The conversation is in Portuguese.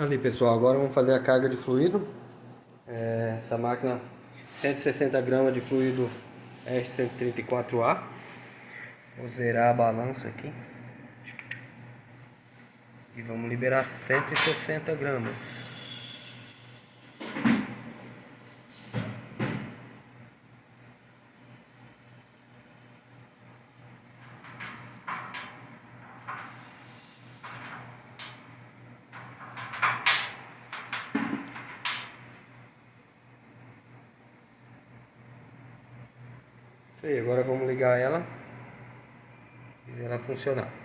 Ali, pessoal, agora vamos fazer a carga de fluido. Essa máquina 160 gramas de fluido R134A. Vou zerar a balança aqui e vamos liberar 160 gramas. Isso aí, agora vamos ligar ela e ver ela funcionar.